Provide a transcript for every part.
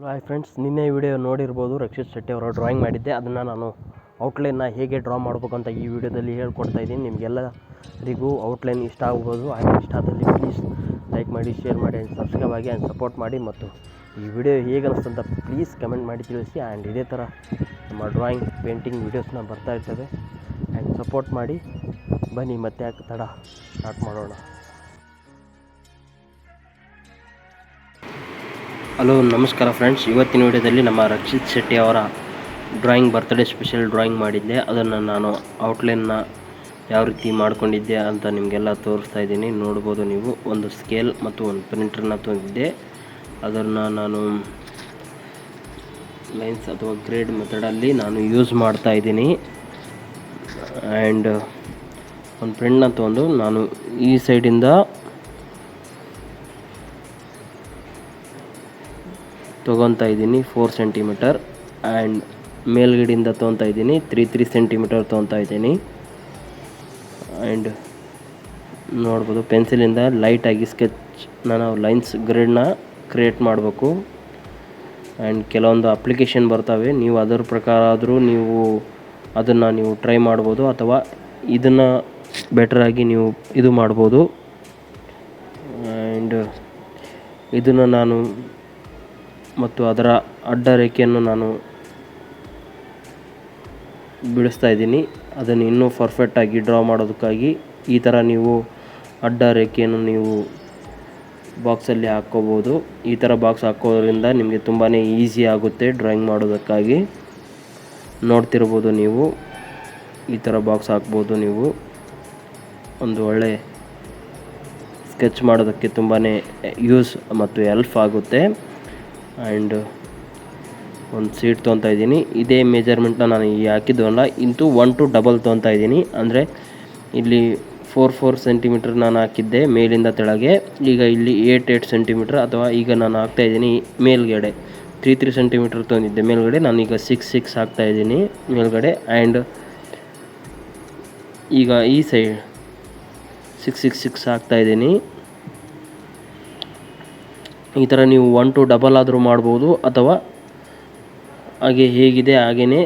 Hi friends, ನಿನ್ನೆ video ನೋಡಿರ್ಬೋದು. ರಕ್ಷಿತ್ ಶೆಟ್ಟಿ ಅವರ ಡ್ರಾಯಿಂಗ್ ಮಾಡಿದ್ದೆ. ಅದನ್ನು ನಾನು ಔಟ್ಲೈನ್ನ ಹೇಗೆ ಡ್ರಾ ಮಾಡಬೇಕಂತ ಈ ವಿಡಿಯೋದಲ್ಲಿ ಹೇಳ್ಕೊಡ್ತಾ ಇದ್ದೀನಿ. ನಿಮಗೆಲ್ಲರಿಗೂ ಔಟ್ಲೈನ್ ಇಷ್ಟ ಆಗ್ಬೋದು. ಹಾಗೆ ಇಷ್ಟ ಆದಲ್ಲಿ ಪ್ಲೀಸ್ ಲೈಕ್ ಮಾಡಿ, ಶೇರ್ ಮಾಡಿ, ಆ್ಯಂಡ್ ಸಬ್ಸ್ಕ್ರೈಬ್ ಆಗಿ ಆ್ಯಂಡ್ ಸಪೋರ್ಟ್ ಮಾಡಿ. ಮತ್ತು ಈ ವಿಡಿಯೋ ಹೇಗೆ ಅನಿಸ್ತಂತ ಪ್ಲೀಸ್ ಕಮೆಂಟ್ ಮಾಡಿ ತಿಳಿಸಿ. ಆ್ಯಂಡ್ ಇದೇ ಥರ ನಮ್ಮ ಡ್ರಾಯಿಂಗ್ ಪೇಂಟಿಂಗ್ ವೀಡಿಯೋಸ್ನ ಬರ್ತಾ ಇರ್ತವೆ. ಆ್ಯಂಡ್ ಸಪೋರ್ಟ್ ಮಾಡಿ. ಬನ್ನಿ ಮತ್ತೆ ಯಾಕೆ ತಡ, ಸ್ಟಾರ್ಟ್ ಮಾಡೋಣ. ಹಲೋ, ನಮಸ್ಕಾರ ಫ್ರೆಂಡ್ಸ್. ಇವತ್ತಿನ ವಿಡಿಯೋದಲ್ಲಿ ನಮ್ಮ ರಕ್ಷಿತ್ ಶೆಟ್ಟಿ ಅವರ ಡ್ರಾಯಿಂಗ್ ಬರ್ತ್ಡೇ ಸ್ಪೆಷಲ್ ಡ್ರಾಯಿಂಗ್ ಮಾಡಿದ್ದೆ. ಅದನ್ನು ನಾನು ಔಟ್ಲೈನ್ನ ಯಾವ ರೀತಿ ಮಾಡ್ಕೊಂಡಿದ್ದೆ ಅಂತ ನಿಮಗೆಲ್ಲ ತೋರಿಸ್ತಾ ಇದ್ದೀನಿ. ನೋಡ್ಬೋದು ನೀವು. ಒಂದು ಸ್ಕೇಲ್ ಮತ್ತು ಒಂದು ಪ್ರಿಂಟರ್ನ ತಂದಿದ್ದೆ. ಅದನ್ನು ನಾನು ಲೈನ್ಸ್ ಅಥವಾ ಗ್ರೇಡ್ ಮೆಥಡಲ್ಲಿ ನಾನು ಯೂಸ್ ಮಾಡ್ತಾ ಇದ್ದೀನಿ. ಆ್ಯಂಡ್ ಒಂದು ಪ್ರಿಂಟ್ನ ತೊಗೊಂಡು ನಾನು ಈ ಸೈಡಿಂದ ತೊಗೊತಾ ಇದ್ದೀನಿ 4 ಸೆಂಟಿಮೀಟರ್. ಆ್ಯಂಡ್ ಮೇಲ್ಗಡೆಯಿಂದ ತೊಗೊತಾ ಇದ್ದೀನಿ 3 ಸೆಂಟಿಮೀಟರ್ ತೊಗೊತಾ ಇದ್ದೀನಿ. ಆ್ಯಂಡ್ ನೋಡ್ಬೋದು, ಪೆನ್ಸಿಲಿಂದ ಲೈಟಾಗಿ ನಾವು ಲೈನ್ಸ್ ಗ್ರೇಡ್ನ ಕ್ರಿಯೇಟ್ ಮಾಡಬೇಕು. ಆ್ಯಂಡ್ ಕೆಲವೊಂದು ಅಪ್ಲಿಕೇಶನ್ ಬರ್ತವೆ, ನೀವು ಅದರ ಪ್ರಕಾರ ಆದರೂ ನೀವು ಅದನ್ನು ಟ್ರೈ ಮಾಡ್ಬೋದು, ಅಥವಾ ಇದನ್ನು ಬೆಟರಾಗಿ ನೀವು ಇದು ಮಾಡ್ಬೋದು. ಆ್ಯಂಡ್ ಇದನ್ನು ನಾನು ಮತ್ತು ಅದರ ಅಡ್ಡ ರೇಖೆಯನ್ನು ನಾನು ಬಿಡಿಸ್ತಾ ಇದ್ದೀನಿ. ಅದನ್ನು ಇನ್ನೂ ಪರ್ಫೆಕ್ಟಾಗಿ ಡ್ರಾ ಮಾಡೋದಕ್ಕಾಗಿ ಈ ಥರ ನೀವು ಅಡ್ಡ ರೇಖೆಯನ್ನು ನೀವು ಬಾಕ್ಸಲ್ಲಿ ಹಾಕ್ಕೋಬೋದು. ಈ ಥರ ಬಾಕ್ಸ್ ಹಾಕೋದ್ರಿಂದ ನಿಮಗೆ ತುಂಬಾ ಈಸಿ ಆಗುತ್ತೆ ಡ್ರಾಯಿಂಗ್ ಮಾಡೋದಕ್ಕಾಗಿ. ನೋಡ್ತಿರ್ಬೋದು ನೀವು, ಈ ಥರ ಬಾಕ್ಸ್ ಹಾಕ್ಬೋದು. ನೀವು ಒಂದು ಒಳ್ಳೆ ಸ್ಕೆಚ್ ಮಾಡೋದಕ್ಕೆ ತುಂಬಾ ಯೂಸ್ ಮತ್ತು ಹೆಲ್ಪ್ ಆಗುತ್ತೆ. ಆ್ಯಂಡ್ ಒಂದು ಸೀಟ್ ತೊಗೊತಾ ಇದ್ದೀನಿ. ಇದೇ ಮೆಜರ್ಮೆಂಟ್ನ ನಾನು ಹಾಕಿದ್ವಲ್ಲ, ಇಂಟು 1 to ಡಬಲ್ ತೊಗೊತಾ ಇದ್ದೀನಿ. ಅಂದರೆ ಇಲ್ಲಿ 4 ಸೆಂಟಿಮೀಟರ್ ನಾನು ಹಾಕಿದ್ದೆ ಮೇಲಿಂದ ತೆಳಗೆ. ಈಗ ಇಲ್ಲಿ 8 ಸೆಂಟಿಮೀಟರ್, ಅಥವಾ ಈಗ ನಾನು ಹಾಕ್ತಾಯಿದ್ದೀನಿ ಮೇಲ್ಗಡೆ 3 ಸೆಂಟಿಮೀಟರ್ ತೊಗೊಂಡಿದ್ದೆ ಮೇಲ್ಗಡೆ. ನಾನೀಗ 6 ಹಾಕ್ತಾಯಿದ್ದೀನಿ ಮೇಲ್ಗಡೆ. ಆ್ಯಂಡ್ ಈಗ ಈ ಸೈಡ್ 6 ಹಾಕ್ತಾಯಿದ್ದೀನಿ. ಈ ಥರ ನೀವು 1 to ಡಬಲ್ ಆದರೂ ಮಾಡ್ಬೋದು, ಅಥವಾ ಹಾಗೆ ಹೇಗಿದೆ ಹಾಗೆಯೇ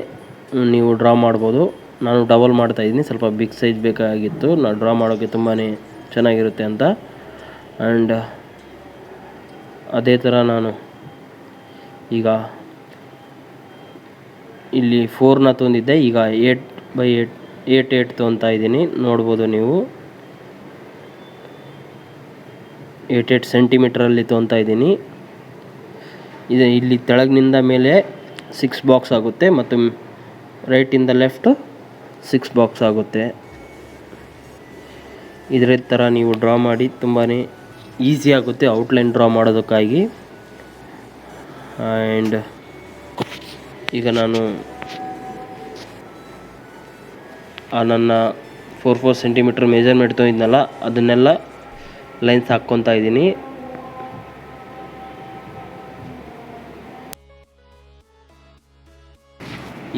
ನೀವು ಡ್ರಾ ಮಾಡ್ಬೋದು. ನಾನು ಡಬಲ್ ಮಾಡ್ತಾಯಿದ್ದೀನಿ, ಸ್ವಲ್ಪ ಬಿಗ್ ಸೈಜ್ ಬೇಕಾಗಿತ್ತು ನಾನು ಡ್ರಾ ಮಾಡೋಕ್ಕೆ, ತುಂಬಾ ಚೆನ್ನಾಗಿರುತ್ತೆ ಅಂತ. ಆ್ಯಂಡ್ ಅದೇ ಥರ ನಾನು ಈಗ ಇಲ್ಲಿ 4ನ ತೊಗೊಂಡಿದ್ದೆ, ಈಗ 8 ತೊಗೊತಾ ಇದ್ದೀನಿ. ನೋಡ್ಬೋದು ನೀವು, 8 ಸೆಂಟಿಮೀಟ್ರಲ್ಲಿ ತೊಗೊತಾ ಇದ್ದೀನಿ. ಇಲ್ಲಿ ತೆಳಗಿನಿಂದ ಮೇಲೆ 6 ಬಾಕ್ಸ್ ಆಗುತ್ತೆ, ಮತ್ತು ರೈಟಿಂದ ಲೆಫ್ಟ್ 6 ಬಾಕ್ಸ್ ಆಗುತ್ತೆ. ಇದರ ಥರ ನೀವು ಡ್ರಾ ಮಾಡಿ, ತುಂಬಾ ಈಸಿ ಆಗುತ್ತೆ ಔಟ್ಲೈನ್ ಡ್ರಾ ಮಾಡೋದಕ್ಕಾಗಿ. ಆ್ಯಂಡ್ ಈಗ ನಾನು ನನ್ನ 4 ಸೆಂಟಿಮೀಟರ್ ಮೆಜರ್ಮೆಂಟ್ ತೊಗೊಂಡಿದ್ನಲ್ಲ, ಅದನ್ನೆಲ್ಲ ಲೈನ್ಸ್ ಹಾಕ್ಕೊತಾ ಇದ್ದೀನಿ.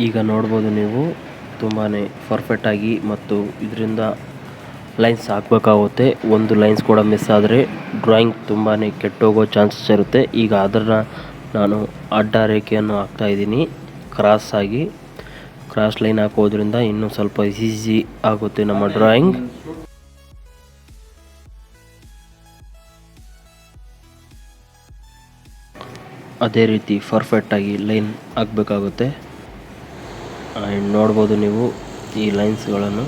ಈಗ ನೋಡ್ಬೋದು ನೀವು, ತುಂಬಾ ಪರ್ಫೆಕ್ಟಾಗಿ ಮತ್ತು ಇದರಿಂದ ಲೈನ್ಸ್ ಹಾಕಬೇಕಾಗುತ್ತೆ. ಒಂದು ಲೈನ್ಸ್ ಕೂಡ ಮಿಸ್ ಆದರೆ ಡ್ರಾಯಿಂಗ್ ತುಂಬಾ ಕೆಟ್ಟೋಗೋ ಚಾನ್ಸಸ್ ಇರುತ್ತೆ. ಈಗ ಅದನ್ನು ನಾನು ಅಡ್ಡ ರೇಖೆಯನ್ನು ಹಾಕ್ತಾಯಿದ್ದೀನಿ ಕ್ರಾಸ್ ಲೈನ್ ಹಾಕೋದ್ರಿಂದ ಇನ್ನೂ ಸ್ವಲ್ಪ ಈಸಿ ಆಗುತ್ತೆ ನಮ್ಮ ಡ್ರಾಯಿಂಗ್. ಅದೇ ರೀತಿ ಪರ್ಫೆಕ್ಟಾಗಿ ಲೈನ್ ಹಾಕಬೇಕಾಗುತ್ತೆ. ಆ್ಯಂಡ್ ನೋಡ್ಬೋದು ನೀವು ಈ ಲೈನ್ಸ್ಗಳನ್ನು.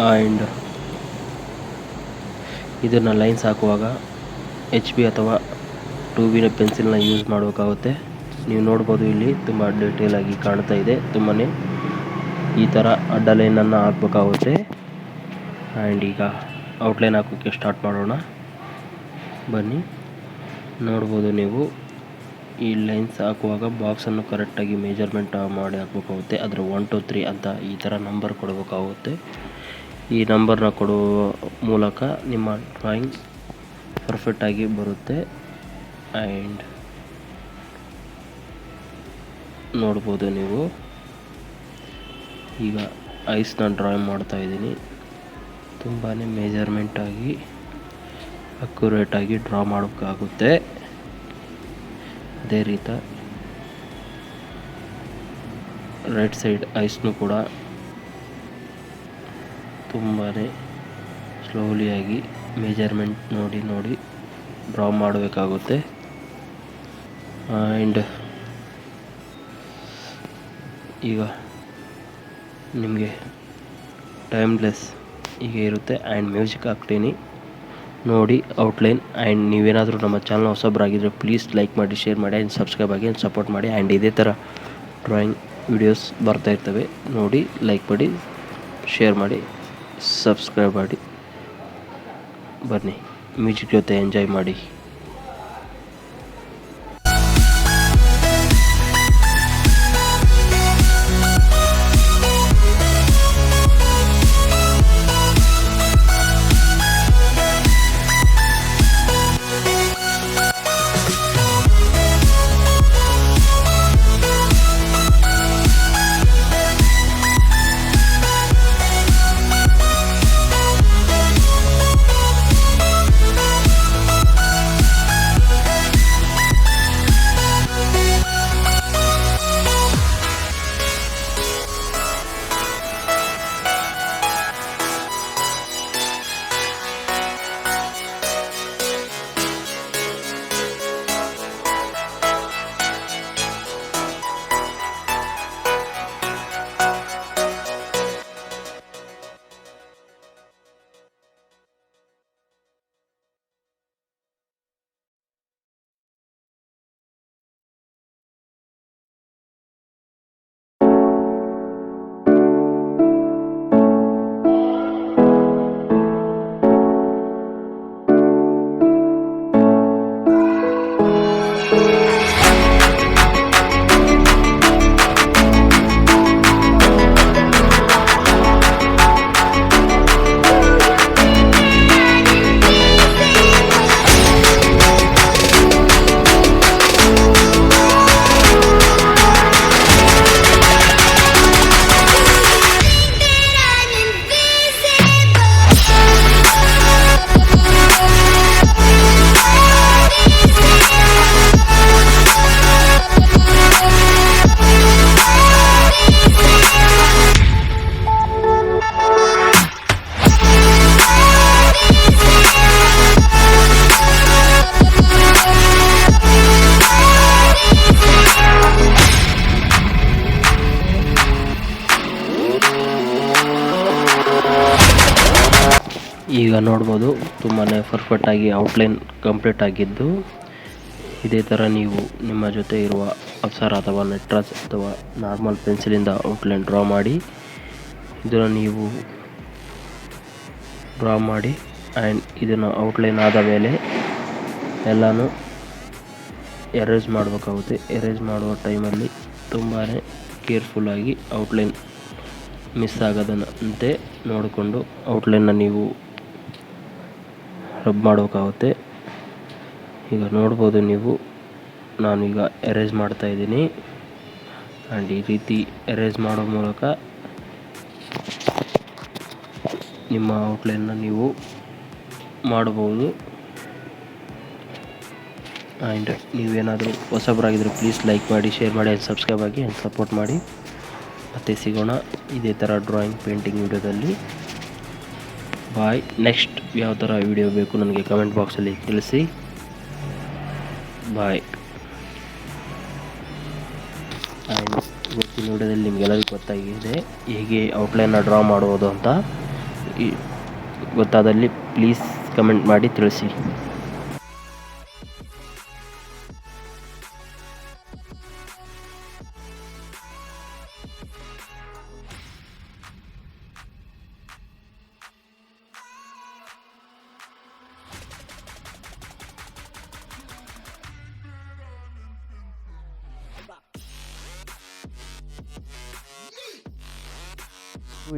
ಆ್ಯಂಡ್ ಇದನ್ನು ಲೈನ್ಸ್ ಹಾಕುವಾಗ HB ಅಥವಾ 2B ಪೆನ್ಸಿಲ್ನ ಯೂಸ್ ಮಾಡಬೇಕಾಗುತ್ತೆ. ನೀವು ನೋಡ್ಬೋದು, ಇಲ್ಲಿ ತುಂಬ ಡೀಟೇಲಾಗಿ ಕಾಣ್ತಾ ಇದೆ. ತುಂಬಾ ಈ ಥರ ಅಡ್ಡ ಲೈನನ್ನು ಹಾಕಬೇಕಾಗುತ್ತೆ. ಆ್ಯಂಡ್ ಈಗ ಔಟ್ಲೈನ್ ಹಾಕೋಕ್ಕೆ ಸ್ಟಾರ್ಟ್ ಮಾಡೋಣ, ಬನ್ನಿ. ನೋಡ್ಬೋದು ನೀವು, ಈ ಲೈನ್ಸ್ ಹಾಕುವಾಗ ಬಾಕ್ಸನ್ನು ಕರೆಕ್ಟಾಗಿ ಮೆಜರ್ಮೆಂಟ್ ಮಾಡಿ ಹಾಕಬೇಕಾಗುತ್ತೆ. ಅದರ 1 to 3 ಅಂತ ಈ ಥರ ನಂಬರ್ ಕೊಡಬೇಕಾಗುತ್ತೆ. ಈ ನಂಬರ್ನ ಕೊಡುವ ಮೂಲಕ ನಿಮ್ಮ ಡ್ರಾಯಿಂಗ್ ಪರ್ಫೆಕ್ಟಾಗಿ ಬರುತ್ತೆ. ಆ್ಯಂಡ್ ನೋಡ್ಬೋದು ನೀವು, ಈಗ ಐಸ್ನ ಡ್ರಾಯಿಂಗ್ ಮಾಡ್ತಾಯಿದ್ದೀನಿ. ತುಂಬಾ ಮೆಜರ್ಮೆಂಟಾಗಿ ಅಕ್ಯುರೇಟಾಗಿ ಡ್ರಾ ಮಾಡೋಕ್ಕಾಗುತ್ತೆ. ಅದೇ ರೀತಿ ರೈಟ್ ಸೈಡ್ ಐಸ್ನು ಕೂಡ ತುಂಬಾ ಸ್ಲೋಲಿಯಾಗಿ ಮೆಜರ್ಮೆಂಟ್ ನೋಡಿ ಡ್ರಾ ಮಾಡಬೇಕಾಗುತ್ತೆ. ಆ್ಯಂಡ್ ಈಗ ನಿಮಗೆ ಟೈಮ್ಲೆಸ್ ಹೀಗೆ ಇರುತ್ತೆ. ಆ್ಯಂಡ್ ಮ್ಯೂಸಿಕ್ ಹಾಕ್ತೀನಿ ನೋಡಿ ಔಟ್ಲೈನ್. ಆ್ಯಂಡ್ ನೀವೇನಾದರೂ ನಮ್ಮ ಚಾನಲ್ ಹೊಸಬರಾಗಿದ್ದರೆ ಪ್ಲೀಸ್ ಲೈಕ್ ಮಾಡಿ, ಶೇರ್ ಮಾಡಿ ಆ್ಯಂಡ್ ಸಬ್ಸ್ಕ್ರೈಬ್ ಆಗಿ ಆ್ಯಂಡ್ ಸಪೋರ್ಟ್ ಮಾಡಿ. ಆ್ಯಂಡ್ ಇದೇ ಥರ ಡ್ರಾಯಿಂಗ್ ವಿಡಿಯೋಸ್ ಬರ್ತಾ ಇರ್ತವೆ, ನೋಡಿ ಲೈಕ್ ಮಾಡಿ, ಶೇರ್ ಮಾಡಿ, ಸಬ್ಸ್ಕ್ರೈಬ್ ಮಾಡಿ. ಬನ್ನಿ ಮ್ಯೂಸಿಕ್ ಜೊತೆ ಎಂಜಾಯ್ ಮಾಡಿ. ಈಗ ನೋಡ್ಬೋದು ತುಂಬಾ ಪರ್ಫೆಕ್ಟಾಗಿ ಔಟ್ಲೈನ್ ಕಂಪ್ಲೀಟ್ ಆಗಿದ್ದು. ಇದೇ ಥರ ನೀವು ನಿಮ್ಮ ಜೊತೆ ಇರುವ ಅಪ್ಸರ ಅಥವಾ ನಟ್ರಾಜ್ ಅಥವಾ ನಾರ್ಮಲ್ ಪೆನ್ಸಿಲಿಂದ ಔಟ್ಲೈನ್ ಡ್ರಾ ಮಾಡಿ ಇದನ್ನು ನೀವು ಡ್ರಾ ಮಾಡಿ. ಆ್ಯಂಡ್ ಇದನ್ನು ಔಟ್ಲೈನ್ ಆದ ಮೇಲೆ ಎಲ್ಲನೂ ಎರೇಸ್ ಮಾಡಬೇಕಾಗುತ್ತೆ. ಎರೇಸ್ ಮಾಡುವ ಟೈಮಲ್ಲಿ ತುಂಬಾ ಕೇರ್ಫುಲ್ಲಾಗಿ ಔಟ್ಲೈನ್ ಮಿಸ್ ಆಗೋದಂತೆ ನೋಡಿಕೊಂಡು ಔಟ್ಲೈನ್ನ ನೀವು ರಬ್ ಮಾಡಬೇಕಾಗುತ್ತೆ. ಈಗ ನೋಡ್ಬೋದು ನೀವು, ನಾನೀಗ ಎರೇಸ್ ಮಾಡ್ತಾಯಿದ್ದೀನಿ. ಆ್ಯಂಡ್ ಈ ರೀತಿ ಎರೇಸ್ ಮಾಡೋ ಮೂಲಕ ನಿಮ್ಮ ಔಟ್ಲೈನ್ನ ನೀವು ಮಾಡ್ಬೋದು. ಆ್ಯಂಡ್ ನೀವೇನಾದರೂ ಹೊಸಬರಾಗಿದ್ದರೆ ಪ್ಲೀಸ್ ಲೈಕ್ ಮಾಡಿ, ಶೇರ್ ಮಾಡಿ ಆ್ಯಂಡ್ ಸಬ್ಸ್ಕ್ರೈಬ್ ಆಗಿ ಆ್ಯಂಡ್ ಸಪೋರ್ಟ್ ಮಾಡಿ. ಮತ್ತೆ ಸಿಗೋಣ ಇದೇ ಥರ ಡ್ರಾಯಿಂಗ್ ಪೇಂಟಿಂಗ್ ವಿಡಿಯೋದಲ್ಲಿ. ಬಾಯ್. ನೆಕ್ಸ್ಟ್ ಯಾವ ಥರ ವಿಡಿಯೋ ಬೇಕು ನನಗೆ ಕಮೆಂಟ್ ಬಾಕ್ಸಲ್ಲಿ ತಿಳಿಸಿ. ಬಾಯ್. ಆ್ಯಂಡ್ ಇವತ್ತಿನ ವಿಡಿಯೋದಲ್ಲಿ ನಿಮಗೆಲ್ಲರಿಗೂ ಗೊತ್ತಾಗಿದೆ ಹೇಗೆ ಔಟ್ಲೈನ್ನ ಡ್ರಾ ಮಾಡುವುದು ಅಂತ. ಗೊತ್ತಾದಲ್ಲಿ ಪ್ಲೀಸ್ ಕಮೆಂಟ್ ಮಾಡಿ ತಿಳಿಸಿ.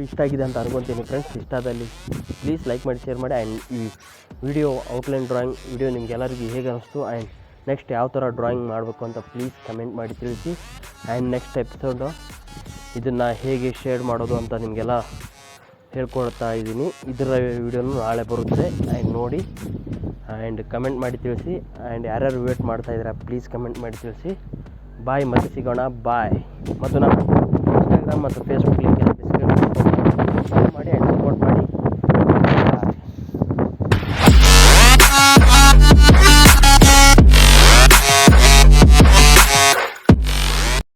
ಇಷ್ಟ ಆಗಿದೆ ಅಂತ ಅನ್ಕೊತೀನಿ ಫ್ರೆಂಡ್ಸ್. ಇಷ್ಟ ಆದಲ್ಲಿ ಪ್ಲೀಸ್ ಲೈಕ್ ಮಾಡಿ, ಶೇರ್ ಮಾಡಿ. ಆ್ಯಂಡ್ ಈ ವಿಡಿಯೋ ಔಟ್ಲೈನ್ ಡ್ರಾಯಿಂಗ್ ವಿಡಿಯೋ ನಿಮಗೆಲ್ಲರಿಗೂ ಹೇಗೆ ಅನಿಸ್ತು ಆ್ಯಂಡ್ ನೆಕ್ಸ್ಟ್ ಯಾವ ಥರ ಡ್ರಾಯಿಂಗ್ ಮಾಡಬೇಕು ಅಂತ ಪ್ಲೀಸ್ ಕಮೆಂಟ್ ಮಾಡಿ ತಿಳಿಸಿ. ಆ್ಯಂಡ್ ನೆಕ್ಸ್ಟ್ ಎಪಿಸೋಡು ಇದನ್ನು ಹೇಗೆ ಶೇಡ್ ಮಾಡೋದು ಅಂತ ನಿಮಗೆಲ್ಲ ಹೇಳ್ಕೊಡ್ತಾ ಇದ್ದೀನಿ. ಇದರ ವಿಡಿಯೋನು ನಾಳೆ ಬರುತ್ತೆ. ಆ್ಯಂಡ್ ನೋಡಿ. ಆ್ಯಂಡ್ ಕಮೆಂಟ್ ಮಾಡಿ ತಿಳಿಸಿ. ಆ್ಯಂಡ್ ಯಾರ್ಯಾರು ವೇಟ್ ಮಾಡ್ತಾಯಿದ್ದೀರಾ ಪ್ಲೀಸ್ ಕಮೆಂಟ್ ಮಾಡಿ ತಿಳಿಸಿ. ಬಾಯ್, ಮತ್ತೆ ಸಿಗೋಣ, ಬಾಯ್. ಮತ್ತು ನಾನು ಇನ್ಸ್ಟಾಗ್ರಾಮ್ ಮತ್ತು ಫೇಸ್ಬುಕ್ ಲಿಂಕ್ ಡಿಸ್ಕ್ರಿಪ್ಷನ್ ಮಾಡಿ ಆ್ಯಂಡ್ ಸಪೋರ್ಟ್ ಮಾಡಿ.